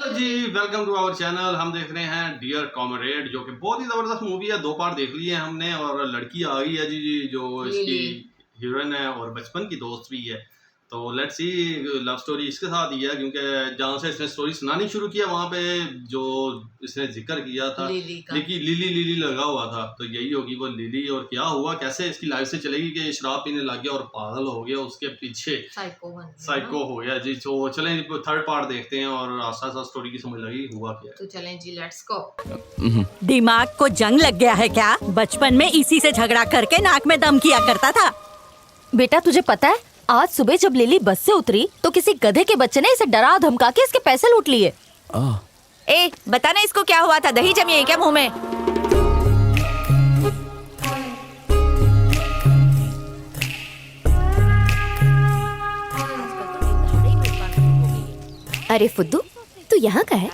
Hello ji, welcome to our channel. हम देख रहे हैं डियर कॉमरेड, जो कि बहुत ही ज़बरदस्त मूवी है। 2 पार्ट देख लिए हमने और लड़की आ गई है जी जो इसकी हीरोइन है और बचपन की दोस्त भी है। तो लेट्स सी लव स्टोरी इसके साथ ही है, क्योंकि जहाँ से इसने स्टोरी सुनानी शुरू किया वहाँ पे जो इसने जिक्र किया था लेकिन लिली लगा हुआ था, तो यही होगी वो लिली। और क्या हुआ, कैसे इसकी लाइफ से चलेगी कि शराब पीने लग गया और पागल हो गया, उसके पीछे साइको हो गया जी। तो चलें थर्ड पार्ट देखते हैं और आस्ता आस्ता स्टोरी की समझ लगी हुआ क्या। तो चलें जी, लेट्स गो। दिमाग को जंग लग गया है क्या? बचपन में इसी से झगड़ा करके नाक में दम किया करता था। बेटा तुझे पता है, आज सुबह जब लिली बस से उतरी तो किसी गधे के बच्चे ने इसे डरा धमका के इसके पैसे लूट लिए। ए, बता ना इसको क्या हुआ था? दही जमी है क्या मुंह में? अरे फुद्दू, तू यहाँ का है?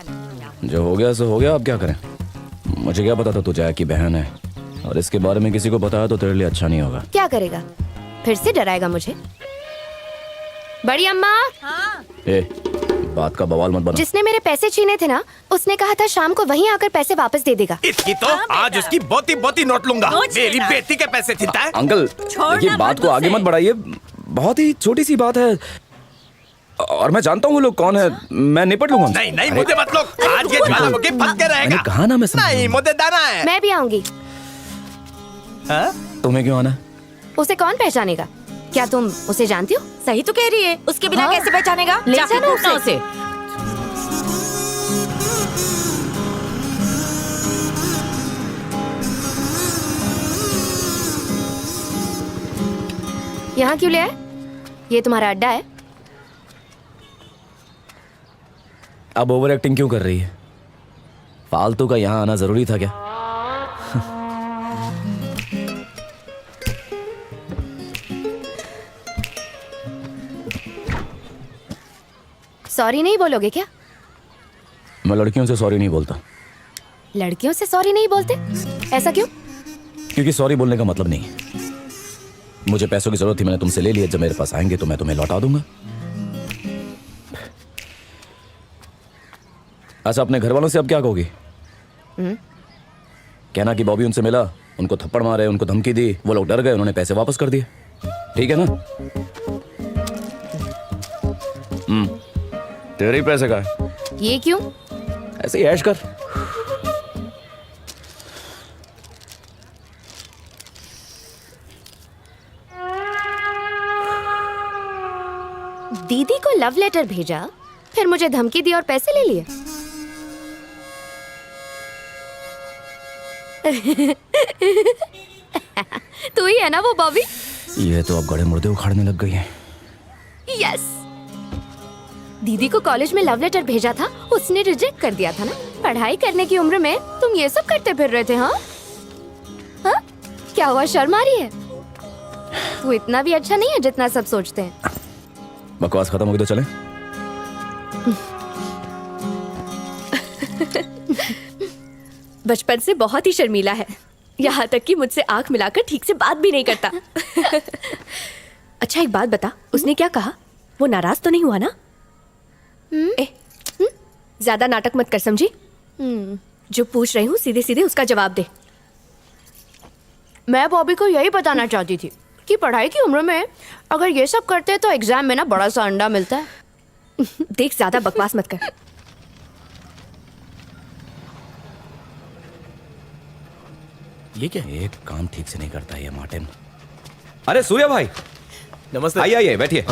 जो हो गया सो हो गया, अब क्या करें। मुझे क्या पता था तू जया की बहन है, और इसके बारे में किसी को बताया तो तेरे लिए अच्छा नहीं होगा। क्या करेगा? फिर से डराएगा मुझे? बड़ी अम्मा। हाँ। ए, बात का बवाल मत बना। जिसने मेरे पैसे छीने थे ना, उसने कहा था शाम को वहीं आकर पैसे वापस दे देगा। इसकी तो आज उसकी बोती नोट लूंगा। मेरी बेटी के पैसे छीनता है। अंकल देखिए, बात को आगे मत बढ़ाइए, बहुत ही छोटी सी बात है और मैं जानता हूँ वो लोग कौन है, मैं निपट लूंगा। नहीं मुझे मत लो, आज ये ज्वालामुखी फंस के रहेगा। मैंने कहा ना मैं समझ। नहीं, मुझे दाना है। मैं भी आऊंगी। तुम्हें क्यों आना? उसे कौन पहचानेगा? क्या तुम उसे जानती हो? सही तो कह रही है, उसके बिना कैसे पहचानेगा? ले जाके जाना पूछना उसे। उसे। यहाँ क्यों ले आए? ये तुम्हारा अड्डा है? अब ओवर एक्टिंग क्यों कर रही है? फालतू का यहाँ आना जरूरी था क्या? सॉरी नहीं बोलोगे क्या? मैं लड़कियों से सॉरी नहीं बोलता। लड़कियों से सॉरी नहीं बोलते? ऐसा क्यों? क्योंकि सॉरी बोलने का मतलब नहीं। मुझे पैसों की जरूरत थी, मैंने तुमसे ले लिया। जब मेरे पास आएंगे तो मैं तुम्हें लौटा दूंगा। अच्छा, अपने घर वालों से अब क्या कहोगी? कहना कि बॉबी उनसे मिला, उनको थप्पड़ मारे, उनको धमकी दी, वो लोग डर गए, उन्होंने पैसे वापस कर दिए। ठीक है ना? तेरे ही पैसे का है। ये क्यों? ऐसे ही ऐश कर। दीदी को लव लेटर भेजा, फिर मुझे धमकी दी और पैसे ले लिए। तू ही है ना वो बॉबी? ये तो अब गड़े मुर्दे उखाड़ने लग गई है। यस। दीदी को कॉलेज में लव लेटर भेजा था, उसने रिजेक्ट कर दिया था ना। पढ़ाई करने की उम्र में तुम ये सब करते फिर रहे थे? हाँ? क्या हुआ, शर्म आ रही है? वो इतना भी अच्छा नहीं है जितना सब सोचते हैं। बकवास खत्म हो गई तो चले। बचपन से बहुत ही शर्मीला है, यहाँ तक कि मुझसे आंख मिलाकर ठीक से बात भी नहीं करता। अच्छा एक बात बता, उसने क्या कहा? वो नाराज तो नहीं हुआ ना? ज्यादा नाटक मत कर, समझी? जो पूछ रही हूँ सीधे सीधे उसका जवाब दे। मैं बॉबी को यही बताना चाहती थी कि पढ़ाई की उम्र में अगर ये सब करते तो एग्जाम में ना बड़ा सा अंडा मिलता है। देख, ज्यादा बकवास मत कर। ये क्या? एक काम ठीक से नहीं करता ये मार्टिन। अरे सूर्या भाई, नमस्ते। आइए बैठिए।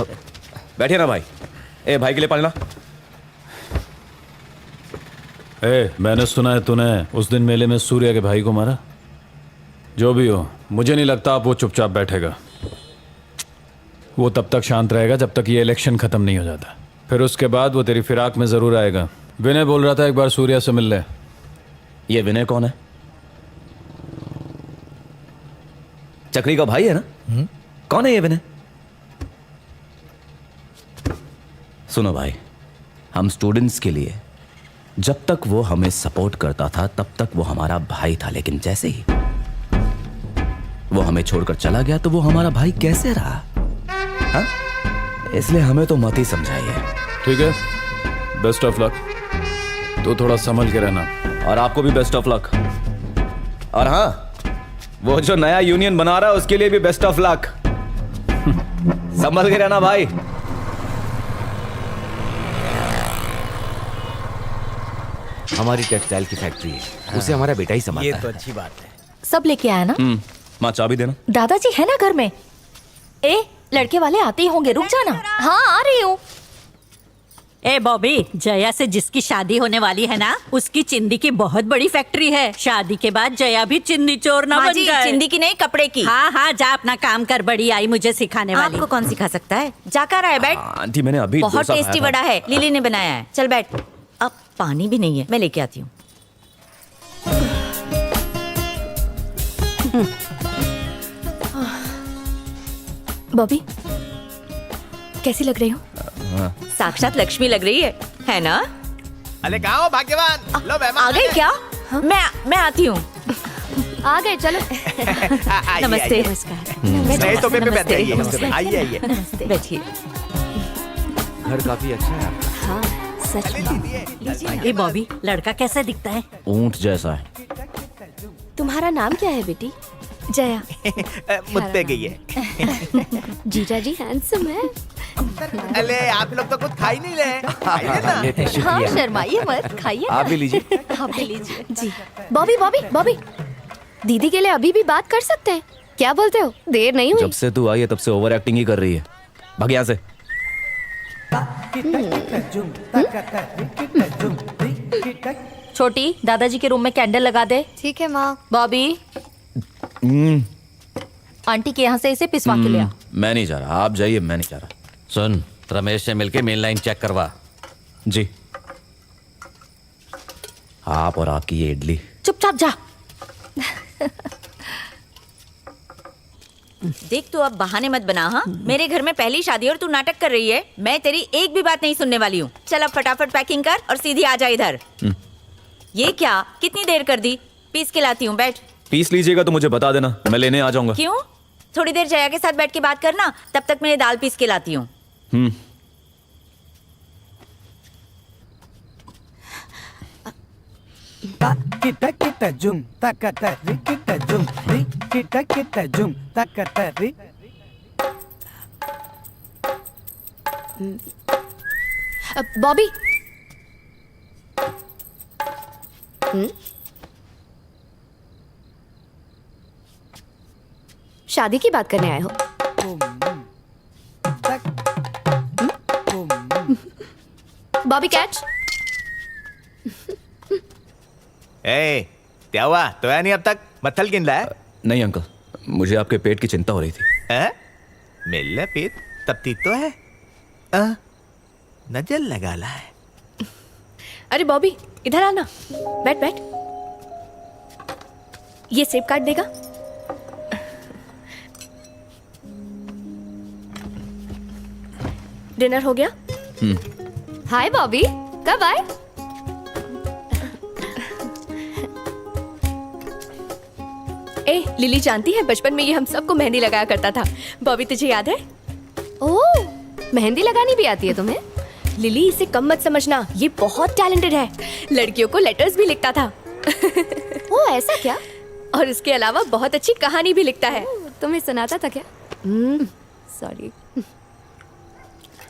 बैठिए ना भाई। ए, भाई के लिए पानी ला। मैंने सुना है तूने उस दिन मेले में सूर्या के भाई को मारा। जो भी हो, मुझे नहीं लगता आप वो चुपचाप बैठेगा। वो तब तक शांत रहेगा जब तक ये इलेक्शन खत्म नहीं हो जाता। फिर उसके बाद वो तेरी फिराक में जरूर आएगा। विनय बोल रहा था एक बार सूर्या से मिल ले। ये विनय कौन है? चक्री का भाई है ना? कौन है ये विनय? सुनो भाई, हम स्टूडेंट्स के लिए जब तक वो हमें सपोर्ट करता था तब तक वो हमारा भाई था, लेकिन जैसे ही वो हमें छोड़कर चला गया तो वो हमारा भाई कैसे रहा? हाँ? इसलिए हमें तो मत ही समझाइए। ठीक है, बेस्ट ऑफ लक। तो थोड़ा संभल के रहना। और आपको भी बेस्ट ऑफ लक। और हाँ, वो जो नया यूनियन बना रहा है उसके लिए भी बेस्ट ऑफ लक। संभल के रहना भाई। हमारी टेक्सटाइल की फैक्ट्री है, उसे हमारा बेटा ही संभालता है। ये तो अच्छी बात है। सब लेके आया ना? माँ चाबी देना। दादाजी है ना घर में? ए, लड़के वाले आते ही होंगे, रुक जाना। हाँ आ रही हूँ। ए बॉबी, जया से जिसकी शादी होने वाली है ना, उसकी चिंदी की बहुत बड़ी फैक्ट्री है। शादी के बाद जया भी चिंदी चोर ना बन जाए। चिंदी की नहीं, कपड़े की। हाँ हाँ, जा अपना काम कर, बड़ी आई मुझे सिखाने वाली। आपको कौन सिखा सकता है? जाकर आए, बैठ। आंटी मैंने अभी बहुत डोसा खाया टेस्टी था। वड़ा है, लिली ने बनाया है। चल बैठ। अब पानी भी नहीं है, मैं लेके आती हूँ। बॉबी, कैसी लग रही हो? साक्षात लक्ष्मी लग रही है ना? अरे कहाँ हो भाग्यवान? लो मेहमान आ गए क्या? मैं आती हूँ। आ गए, चलो। नमस्ते। नहीं तो पे बैठ जाइए। आइए आइए। बैठिए। घर काफी अच्छा है आपका। हाँ, सच में। ए बॉबी, लड़का कैसा दिखता है? ऊंट जैसा है। तुम्हारा नाम क्या है बेटी? जया। मुझ पे गई है। जीजा जी हैंडसम है। अरे आप लोग तो कुछ खा ही नहीं रहे। आइए ना। लेते हैं, हाँ, शुक्रिया। शर्माइए मत, खाइए। आप भी लीजिए। आप भी लीजिए। जी। बॉबी बॉबी बॉबी, दीदी के लिए अभी भी बात कर सकते हैं? क्या बोलते हो? देर नहीं हुई? जब से तू आई है तब से ओवर एक्टिंग ही कर रही है। भाग यहाँ से। छोटी, दादाजी के रूम में कैंडल लगा दे। ठीक है माँ। बॉबी, आंटी के यहाँ से इसे पिसवा के ले आ। मैं नहीं जा रहा, आप जाइए, मैं नहीं जा रहा। सुन, रमेश से मिलके मेन लाइन चेक करवा। जी। आप और आपकी ये इडली। चुपचाप जा। देख, तू अब बहाने मत बना। हाँ, मेरे घर में पहली शादी और तू नाटक कर रही है। मैं तेरी एक भी बात नहीं सुनने वाली हूँ। चल अब फटाफट पैकिंग कर और सीधी आ जा इधर। ये क्या, कितनी देर कर दी? पीस के लाती हूँ, बैठ। पीस लीजिएगा तो मुझे बता देना, मैं लेने आ जाऊंगा। क्यों? थोड़ी देर जया के साथ बैठ के बात करना, तब तक मैं दाल पीस के लाती हूँ। kita kita jum takatari kita jum ri kita jum takatari Bobby. शादी की बात करने आए हो? बॉबी कैच। ए, क्या हुआ? तो है नहीं अब तक? मत्थल गिन रहा है? नहीं अंकल, मुझे आपके पेट की चिंता हो रही थी। मिल पेट तब तीत तो है। नजर लगा ला है। अरे बॉबी, इधर आना। बैठ बैठ। ये सेब काट देगा? डिनर हो गया? हाय बॉबी, कब आए? ए, लिली जानती है बचपन में ये हम सबको मेहंदी लगाया करता था। बॉबी तुझे याद है? ओह, मेहंदी लगानी भी आती है तुम्हें? लिली, इसे कम मत समझना, ये बहुत टैलेंटेड है। लड़कियों को लेटर्स भी लिखता था। ओ, ऐसा क्या? और इसके अलावा बहुत अच्छी कहानी भी लिखता है। तुम्हें सुनाता था क्या? सॉरी।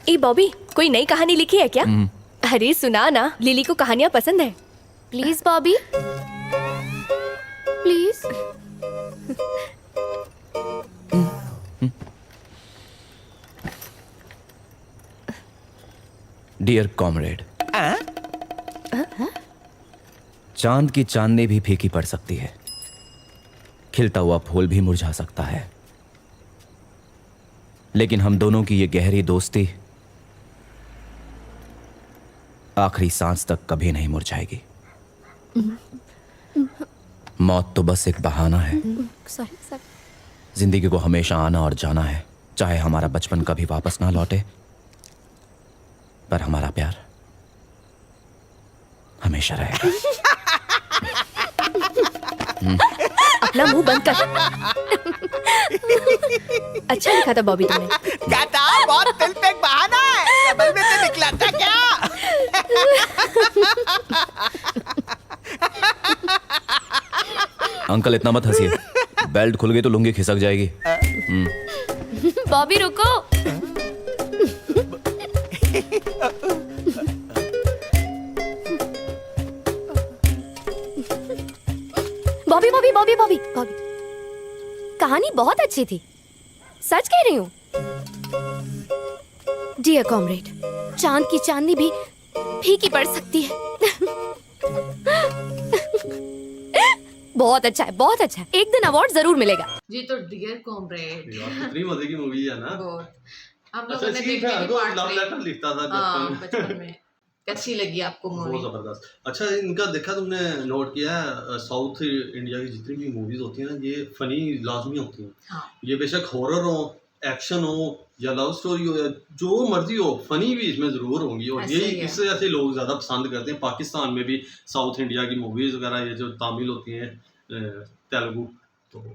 ए बॉबी, कोई नई कहानी लिखी है क्या? अरे सुना ना, लिली को कहानियां पसंद है। Please Bobby, please. Dear comrade, चांद की चांदनी भी फीकी पड़ सकती है, खिलता हुआ फूल भी मुरझा सकता है, लेकिन हम दोनों की ये गहरी दोस्ती आखिरी सांस तक कभी नहीं मुरझाएगी। मौत तो बस एक बहाना है। सॉरी। जिंदगी को हमेशा आना और जाना है, चाहे हमारा बचपन कभी वापस ना लौटे, पर हमारा प्यार हमेशा रहेगा। अपना मुंह बंद कर। अच्छा लिखा था बॉबी तुमने। क्या था? बहुत दिल पे एक बहाना है। डबल में से निकला था क्या? अंकल इतना मत हंसिए, बेल्ट खुल गई तो लुंगी खिसक जाएगी। बॉबी रुको। बॉबी बॉबी बॉबी बॉबी बॉबी, कहानी बहुत अच्छी थी, सच कह रही हूँ। डियर कॉमरेड, चांद की चांदनी भी फीकी पड़ सकती है। बहुत अच्छा है, बहुत अच्छा है, एक दिन अवार्ड जरूर मिलेगा। जी तो डियर कॉमरेड, यार कितनी मजे की मूवी है ना। बहुत हम अच्छा लोगों ने ठीक देखी है, थी वो part लव 3। लेटर लिखता था हाँ, बचपन बचपन में। में। कैसी लगी आपको मूवी? बहुत जबरदस्त। अच्छा इनका देखा तुमने, नोट किया है, साउथ इंडिया की जितनी भी मूवीज होती हैं ना, ये फनी लाजमी होती हैं। हाँ। ये बेशक हॉरर हो, एक्शन हो या लव स्टोरी हो या जो मर्जी हो, फनी भी इसमें जरूर होंगी। और ऐसे यही ही है। इससे ऐसे लोग ज्यादा पसंद करते हैं। पाकिस्तान में भी साउथ इंडिया की मूवीज वगैरह, ये जो तमिल होती हैं, तेलुगु, तो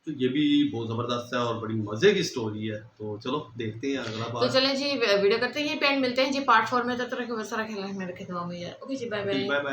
ये भी बहुत जबरदस्त है और बड़ी मजे की स्टोरी है। तो चलो देखते हैं अगला तो बार। चलें जी, वीडियो करते हैं, ये पेंट मिलते हैं जी पार्ट 4 में। तब तक बहुत सारा खेलना है, मैं रखे दुआ में यार। Okay ji, bye bye. Bye bye.